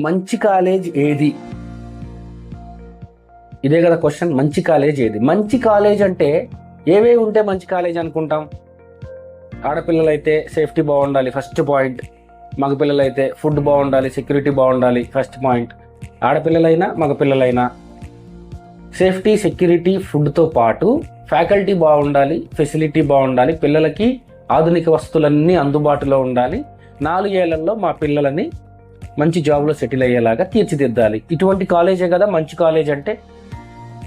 మంచి కాలేజ్ ఏది? ఇదే కదా క్వశ్చన్. మంచి కాలేజ్ ఏది? మంచి కాలేజ్ అంటే ఏవేవి ఉంటే మంచి కాలేజ్ అనుకుంటాం? ఆడపిల్లలైతే సేఫ్టీ బాగుండాలి, ఫస్ట్ పాయింట్. మగపిల్లలైతే ఫుడ్ బాగుండాలి, సెక్యూరిటీ బాగుండాలి, ఫస్ట్ పాయింట్. ఆడపిల్లలైనా మగపిల్లలైనా సేఫ్టీ, సెక్యూరిటీ, ఫుడ్తో పాటు ఫ్యాకల్టీ బాగుండాలి, ఫెసిలిటీ బాగుండాలి, పిల్లలకి ఆధునిక వస్తువులన్నీ అందుబాటులో ఉండాలి. 4 ఏళ్లలో మా పిల్లలని మంచి జాబ్లో సెటిల్ అయ్యేలాగా తీర్చిదిద్దాలి. ఇటువంటి కాలేజే కదా మంచి కాలేజ్ అంటే.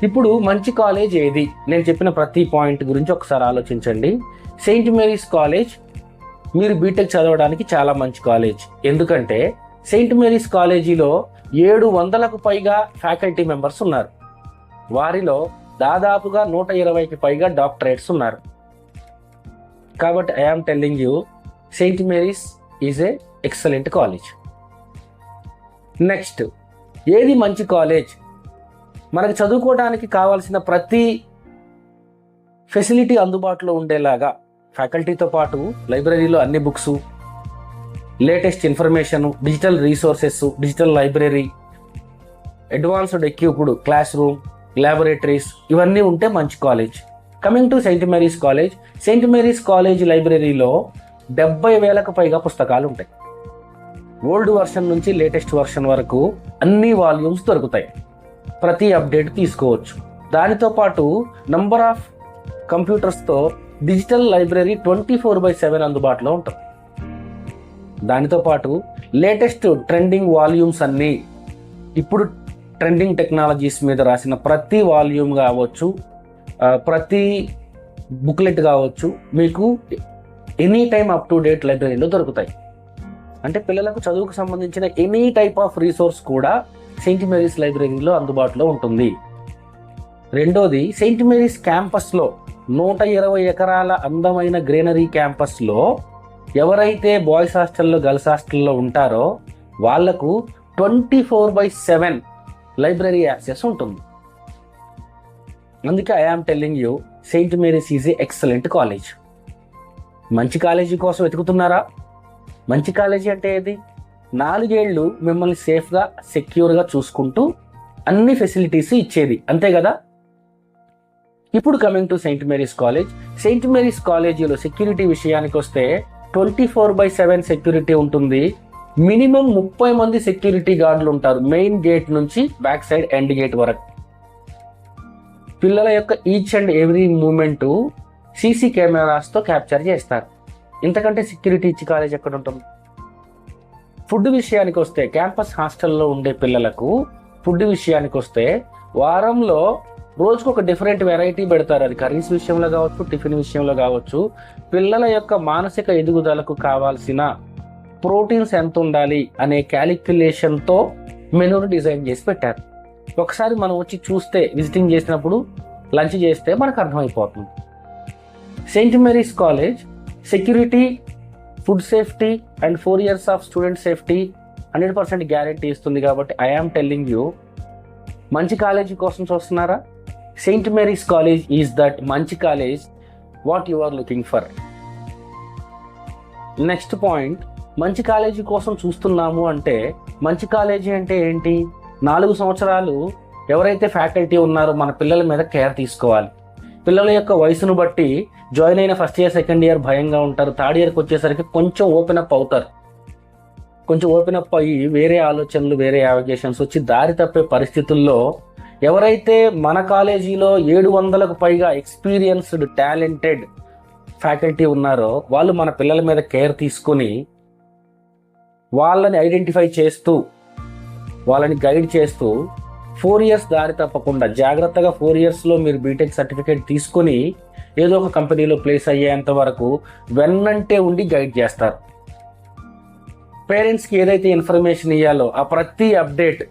ఇప్పుడు మంచి కాలేజ్ ఏది? నేను చెప్పిన ప్రతి పాయింట్ గురించి ఒకసారి ఆలోచించండి. సెయింట్ మేరీస్ కాలేజ్ మీరు బీటెక్ చదవడానికి చాలా మంచి కాలేజ్. ఎందుకంటే సెయింట్ మేరీస్ కాలేజీలో 700కు పైగా ఫ్యాకల్టీ మెంబర్స్ ఉన్నారు. వారిలో దాదాపుగా 120కి పైగా డాక్టరేట్స్ ఉన్నారు. కాబట్టి I am telling you, Saint Mary's is a excellent college. Next, ఏది మంచి కాలేజ్? మనకు చదువుకోవడానికి కావాల్సిన ప్రతి ఫెసిలిటీ అందుబాటులో ఉండేలాగా, ఫ్యాకల్టీతో పాటు లైబ్రరీలో అన్ని books, latest information, digital resources, digital library, advanced equipped class room, laboratories, ఇవన్నీ ఉంటే మంచి college. Coming to Saint Mary's college. Saint Mary's college లైబ్రరీలో 70,000కు పైగా పుస్తకాలు ఉంటాయి. ఓల్డ్ వర్షన్ నుంచి లేటెస్ట్ వర్షన్ వరకు అన్ని వాల్యూమ్స్ దొరుకుతాయి. ప్రతి అప్డేట్ తీసుకోవచ్చు. దానితో పాటు నంబర్ ఆఫ్ కంప్యూటర్స్తో డిజిటల్ లైబ్రరీ 24/7 అందుబాటులో ఉంటుంది. దానితో పాటు లేటెస్ట్ ట్రెండింగ్ వాల్యూమ్స్ అన్నీ, ఇప్పుడు ట్రెండింగ్ టెక్నాలజీస్ మీద రాసిన ప్రతి వాల్యూమ్ కావచ్చు, ప్రతి బుక్లెట్ కావచ్చు, మీకు any time up to date లైబ్రరీలో దొరుకుతాయి. అంటే పిల్లలకు చదువుకు సంబంధించిన ఎనీ టైప్ ఆఫ్ రీసోర్స్ కూడా సెయింట్ మేరీస్ లైబ్రరీలో అందుబాటులో ఉంటుంది. రెండోది, సెయింట్ మేరీస్ క్యాంపస్లో 120 ఎకరాల అందమైన గ్రీనరీ క్యాంపస్లో ఎవరైతే బాయ్స్ హాస్టల్లో, గర్ల్స్ హాస్టల్లో ఉంటారో వాళ్లకు 24/7 లైబ్రరీ యాక్సెస్ ఉంటుంది. అందుకే I am telling you, Saint Mary's is a excellent college. మంచి కాలేజీ కోసం వెతుకుతున్నారా? మంచి కాలేజీ అంటే ఏది? 4 ఏళ్ళు మిమ్మల్ని సేఫ్గా, సెక్యూర్గా చూసుకుంటూ అన్ని ఫెసిలిటీస్ ఇచ్చేది, అంతే కదా. ఇప్పుడు coming to Saint Mary's college. Saint Mary's కాలేజీలో సెక్యూరిటీ విషయానికి వస్తే 24/7 సెక్యూరిటీ ఉంటుంది. మినిమం 30 మంది సెక్యూరిటీ గార్డులు ఉంటారు, మెయిన్ గేట్ నుంచి బ్యాక్ సైడ్ ఎండ్ గేట్ వరకు. పిల్లల యొక్క each and every moment CC కెమెరాస్తో క్యాప్చర్ చేస్తారు. ఇంతకంటే సెక్యూరిటీ ఇచ్చి కాలేజ్ ఎక్కడ ఉంటుంది? ఫుడ్ విషయానికి వస్తే, క్యాంపస్ హాస్టల్లో ఉండే పిల్లలకు ఫుడ్ విషయానికి వస్తే వారంలో రోజుకు ఒక డిఫరెంట్ వెరైటీ పెడతారు. అది కర్రీస్ విషయంలో కావచ్చు, టిఫిన్ విషయంలో కావచ్చు. పిల్లల యొక్క మానసిక ఎదుగుదలకు కావాల్సిన ప్రోటీన్స్ ఎంత ఉండాలి అనే క్యాలిక్యులేషన్తో మెనూని డిజైన్ చేసి పెట్టారు. ఒకసారి మనం వచ్చి చూస్తే, విజిటింగ్ చేసినప్పుడు లంచ్ చేస్తే మనకు అర్థమైపోతుంది. Saint Mary's college security, food safety and 4 years of student safety 100% guarantee ఇస్తుంది. కాబట్టి ఐఆమ్ టెల్లింగ్ యూ, మంచి కాలేజీ కోసం చూస్తున్నారా? Saint Mary's college is that మంచి college what you are looking for. Next point, మంచి కాలేజీ కోసం చూస్తున్నాము అంటే మంచి కాలేజీ అంటే ఏంటి? 4 సంవత్సరాలు ఎవరైతే ఫ్యాకల్టీ ఉన్నారో మన పిల్లల మీద కేర్ తీసుకోవాలి. పిల్లల యొక్క వయసును బట్టి జాయిన్ అయిన ఫస్ట్ ఇయర్, సెకండ్ ఇయర్ భయంగా ఉంటారు. థర్డ్ ఇయర్కి వచ్చేసరికి కొంచెం ఓపెన్ అప్ అవుతారు. కొంచెం ఓపెన్ అప్ అయ్యి వేరే ఆలోచనలు, వేరే యావిగేషన్స్ వచ్చి దారి తప్పే పరిస్థితుల్లో ఎవరైతే మన కాలేజీలో 700కు పైగా ఎక్స్పీరియన్స్డ్, టాలెంటెడ్ ఫ్యాకల్టీ ఉన్నారో వాళ్ళు మన పిల్లల మీద కేర్ తీసుకొని వాళ్ళని ఐడెంటిఫై చేస్తూ, వాళ్ళని గైడ్ చేస్తూ 4 years దారి తప్పకుండా జాగ్రత్తగా 4 yearsలో మీరు బీటెక్ సర్టిఫికేట్ తీసుకొని ఏదో ఒక కంపెనీలో ప్లేస్ అయ్యేంత వరకు వెన్నంటే ఉండి గైడ్ చేస్తారు. పేరెంట్స్కి ఏదైతే ఇన్ఫర్మేషన్ ఇవ్వాలో ఆ ప్రతి అప్డేట్,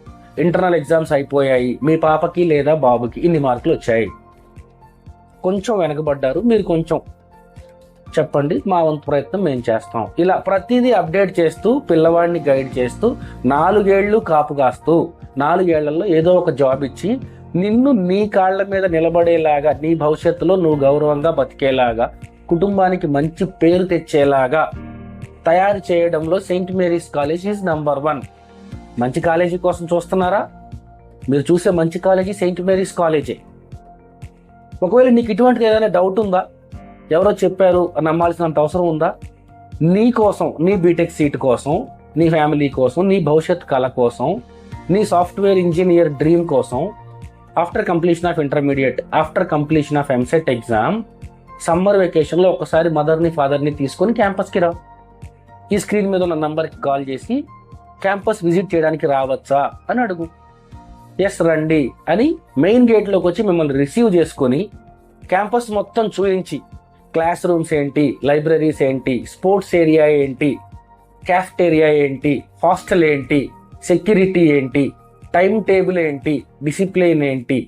ఇంటర్నల్ ఎగ్జామ్స్ అయిపోయాయి, మీ పాపకి లేదా బాబుకి ఇన్ని మార్కులు వచ్చాయి, కొంచెం వెనకబడ్డారు, మీరు కొంచెం చెప్పండి, మా వంతు ప్రయత్నం మేము చేస్తాం. ఇలా ప్రతిదీ అప్డేట్ చేస్తూ పిల్లవాడిని గైడ్ చేస్తూ 4 ఏళ్ళు కాపు కాస్తూ 4 ఏళ్లలో ఏదో ఒక జాబ్ ఇచ్చి నిన్ను నీ కాళ్ళ మీద నిలబడేలాగా, నీ భవిష్యత్తులో నువ్వు గౌరవంగా బతికేలాగా, కుటుంబానికి మంచి పేరు తెచ్చేలాగా తయారు చేయడంలో Saint Mary's college is number 1. మంచి కాలేజీ కోసం చూస్తున్నారా? మీరు చూసే మంచి కాలేజీ సెయింట్ మేరీస్ కాలేజే. ఒకవేళ నీకు ఇటువంటిది ఏదైనా డౌట్ ఉందా, ఎవరో చెప్పారు అని నమ్మాల్సినంత అవసరం ఉందా? నీ కోసం, నీ బీటెక్ సీట్ కోసం, నీ ఫ్యామిలీ కోసం, నీ భవిష్యత్ కళ కోసం, నీ సాఫ్ట్వేర్ ఇంజనీర్ డ్రీమ్ కోసం, after completion of intermediate, after completion of EAMCET exam, summer వెకేషన్లో ఒకసారి మదర్ని ఫాదర్ని తీసుకొని క్యాంపస్కి రా. ఈ స్క్రీన్ మీద ఉన్న నంబర్కి కాల్ చేసి క్యాంపస్ విజిట్ చేయడానికి రావచ్చా అని అడుగు. ఎస్ రండి అని మెయిన్ గేట్లోకి వచ్చి మిమ్మల్ని రిసీవ్ చేసుకొని క్యాంపస్ మొత్తం చూపించి క్లాస్ రూమ్స్ ఏంటి, లైబ్రరీస్ ఏంటి, స్పోర్ట్స్ ఏరియా ఏంటి, క్యాఫ్టేరియా ఏంటి, హాస్టల్ ఏంటి, సెక్యూరిటీ ఏంటి, టైం టేబుల్ ఏంటి, డిసిప్లిన్ ఏంటి,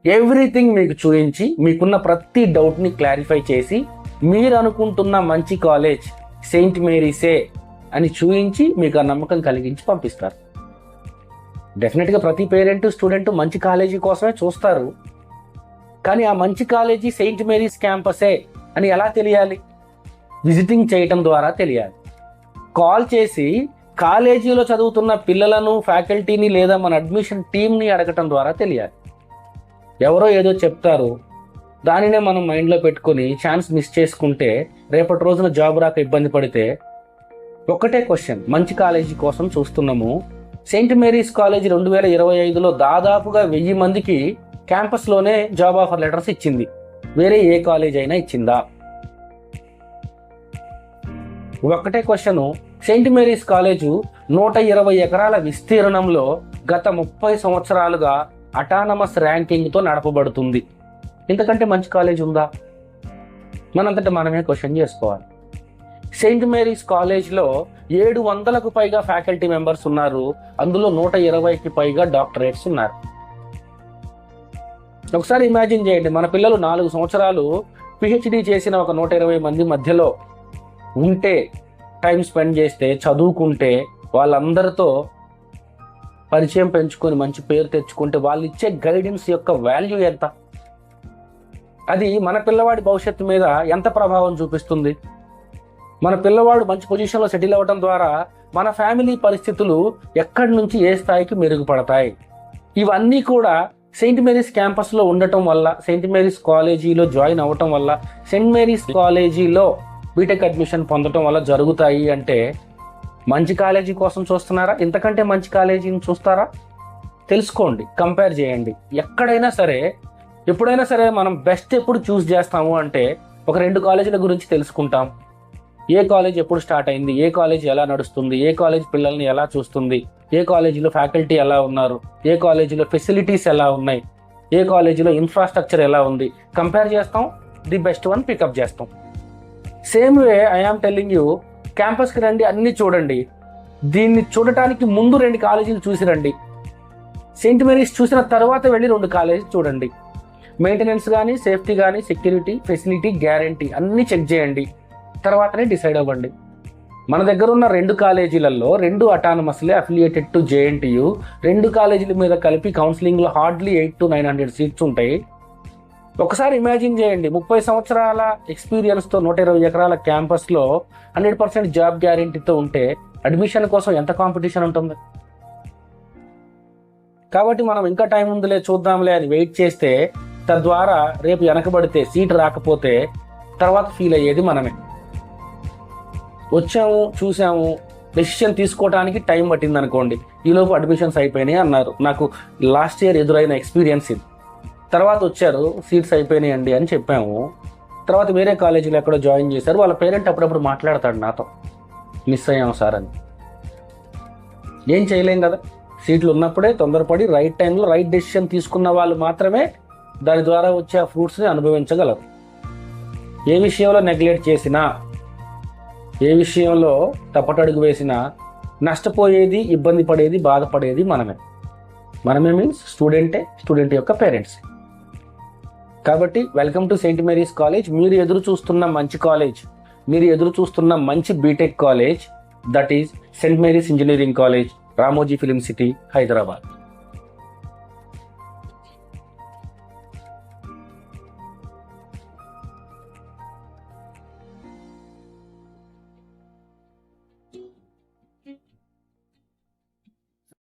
ఎవ్రీథింగ్ మీకు చూపించి మీకున్న ప్రతి డౌట్ని క్లారిఫై చేసి మీరు అనుకుంటున్న మంచి కాలేజ్ సెయింట్ మేరీసే అని చూపించి మీకు ఆ నమ్మకం కలిగించి పంపిస్తారు. డెఫినెట్గా ప్రతి పేరెంట్ స్టూడెంట్ మంచి కాలేజీ కోసమే చూస్తారు. కానీ ఆ మంచి కాలేజీ సెయింట్ మేరీస్ క్యాంపసే అని ఎలా తెలియాలి? విజిటింగ్ చేయటం ద్వారా తెలియాలి. కాల్ చేసి కాలేజీలో చదువుతున్న పిల్లలను, ఫ్యాకల్టీని లేదా మన అడ్మిషన్ టీమ్ని అడగటం ద్వారా తెలియాలి. ఎవరో ఏదో చెప్తారు, దానినే మనం మైండ్లో పెట్టుకొని ఛాన్స్ మిస్ చేసుకుంటే రేపటి రోజున జాబ్ రాక ఇబ్బంది పడితే ఒక్కటే క్వశ్చన్, మంచి కాలేజీ కోసం చూస్తున్నాము. సెయింట్ మేరీస్ కాలేజీ 2025లో దాదాపుగా 1000 మందికి క్యాంపస్లోనే జాబ్ ఆఫర్ లెటర్స్ ఇచ్చింది. వేరే ఏ కాలేజ్ అయినా ఇచ్చిందా? ఒక్కటే క్వశ్చన్, సెయింట్ మేరీస్ కాలేజు 120 ఎకరాల విస్తీర్ణంలో గత 30 సంవత్సరాలుగా అటానమస్ ర్యాంకింగ్తో నడపబడుతుంది. ఇంతకంటే మంచి కాలేజ్ ఉందా? మనంతటా మనమే క్వశ్చన్ చేసుకోవాలి. సెయింట్ మేరీస్ కాలేజ్లో 700కు పైగా ఫ్యాకల్టీ మెంబర్స్ ఉన్నారు. అందులో 120కి పైగా డాక్టరేట్స్ ఉన్నారు. ఒకసారి ఇమాజిన్ చేయండి, మన పిల్లలు 4 సంవత్సరాలు పిహెచ్డి చేసిన ఒక 120 మంది మధ్యలో ఉంటే, టైం స్పెండ్ చేస్తే, చదువుకుంటే, వాళ్ళందరితో పరిచయం పెంచుకొని మంచి పేరు తెచ్చుకుంటే వాళ్ళు ఇచ్చే గైడెన్స్ యొక్క వాల్యూ ఎంత? అది మన పిల్లవాడి భవిష్యత్తు మీద ఎంత ప్రభావం చూపిస్తుంది? మన పిల్లవాడు మంచి పొజిషన్లో సెటిల్ అవ్వడం ద్వారా మన ఫ్యామిలీ పరిస్థితులు ఎక్కడి నుంచి ఏ స్థాయికి మెరుగుపడతాయి? ఇవన్నీ కూడా సెయింట్ మేరీస్ క్యాంపస్లో ఉండటం వల్ల, సెయింట్ మేరీస్ కాలేజీలో జాయిన్ అవ్వటం వల్ల, సెయింట్ మేరీస్ కాలేజీలో బీటెక్ అడ్మిషన్ పొందటం వల్ల జరుగుతాయి. అంటే మంచి కాలేజీ కోసం చూస్తున్నారా? ఇంతకంటే మంచి కాలేజీని చూస్తారా? తెలుసుకోండి, కంపేర్ చేయండి. ఎక్కడైనా సరే, ఎప్పుడైనా సరే మనం బెస్ట్ ఎప్పుడు చూస్ చేస్తాము అంటే ఒక 2 కాలేజీల గురించి తెలుసుకుంటాం. ఏ కాలేజ్ ఎప్పుడు స్టార్ట్ అయింది, ఏ కాలేజ్ ఎలా నడుస్తుంది, ఏ కాలేజ్ పిల్లల్ని ఎలా చూస్తుంది, ఏ కాలేజీలో ఫ్యాకల్టీ ఎలా ఉన్నారు, ఏ కాలేజీలో ఫెసిలిటీస్ ఎలా ఉన్నాయి, ఏ కాలేజీలో ఇన్ఫ్రాస్ట్రక్చర్ ఎలా ఉంది, కంపేర్ చేస్తాం. ది బెస్ట్ వన్ పికప్ చేస్తాం. Same way I am telling you, క్యాంపస్కి రండి, అన్నీ చూడండి. దీన్ని చూడటానికి ముందు 2 కాలేజీలు చూసి రండి. సెయింట్ మేరీస్ చూసిన తర్వాత వెళ్ళి 2 కాలేజీ చూడండి. మెయింటెనెన్స్ కానీ, సేఫ్టీ కానీ, సెక్యూరిటీ, ఫెసిలిటీ, గ్యారంటీ అన్నీ చెక్ చేయండి. తర్వాతనే డిసైడ్ అవ్వండి. మన దగ్గర ఉన్న 2 కాలేజీలలో 2 అటానమస్లే అఫిలియేటెడ్ టు జేఎన్టీయు. 2 కాలేజీల మీద కలిపి కౌన్సిలింగ్లో హార్డ్లీ 800 to 900 సీట్స్ ఉంటాయి. ఒకసారి ఇమాజిన్ చేయండి, 30 సంవత్సరాల ఎక్స్పీరియన్స్తో 120 ఎకరాల క్యాంపస్లో 100% జాబ్ గ్యారంటీతో ఉంటే అడ్మిషన్ కోసం ఎంత కాంపిటీషన్ ఉంటుంది? కాబట్టి మనం ఇంకా టైం ఉందిలే, చూద్దాంలే అని వెయిట్ చేస్తే, తద్వారా రేపు వెనకబడితే, సీట్ రాకపోతే తర్వాత ఫీల్ అయ్యేది మనమే. వచ్చాము, చూసాము, డెసిషన్ తీసుకోవడానికి టైం పట్టింది అనుకోండి, ఈలోపు అడ్మిషన్స్ అయిపోయినాయి అన్నారు. నాకు లాస్ట్ ఇయర్ ఎదురైన ఎక్స్పీరియన్స్ ఇది. తర్వాత వచ్చారు, సీట్స్ అయిపోయినాయండి అని చెప్పాము. తర్వాత వేరే కాలేజీలో ఎక్కడో జాయిన్ చేశారు. వాళ్ళ పేరెంట్ అప్పుడప్పుడు మాట్లాడతాడు నాతో, మిస్ అయ్యాం సార్ అని. ఏం చేయలేం కదా, సీట్లు ఉన్నప్పుడే తొందరపడి రైట్ టైంలో రైట్ డెసిషన్ తీసుకున్న వాళ్ళు మాత్రమే దాని ద్వారా వచ్చే ఆ ఫ్రూట్స్ని అనుభవించగలరు. ఏ విషయంలో నెగ్లెక్ట్ చేసినా, ఏ విషయంలో తప్పటడుగు వేసినా నష్టపోయేది, ఇబ్బంది పడేది, బాధపడేది మనమే. మనమే మీన్స్ స్టూడెంట్ యొక్క పేరెంట్స్. కాబట్టి welcome to Saint Mary's college. మీరు ఎదురు చూస్తున్న మంచి కాలేజ్, మీరు ఎదురు చూస్తున్న మంచి B Tech college, that is Saint Mary's engineering college, Ramoji film city, Hyderabad.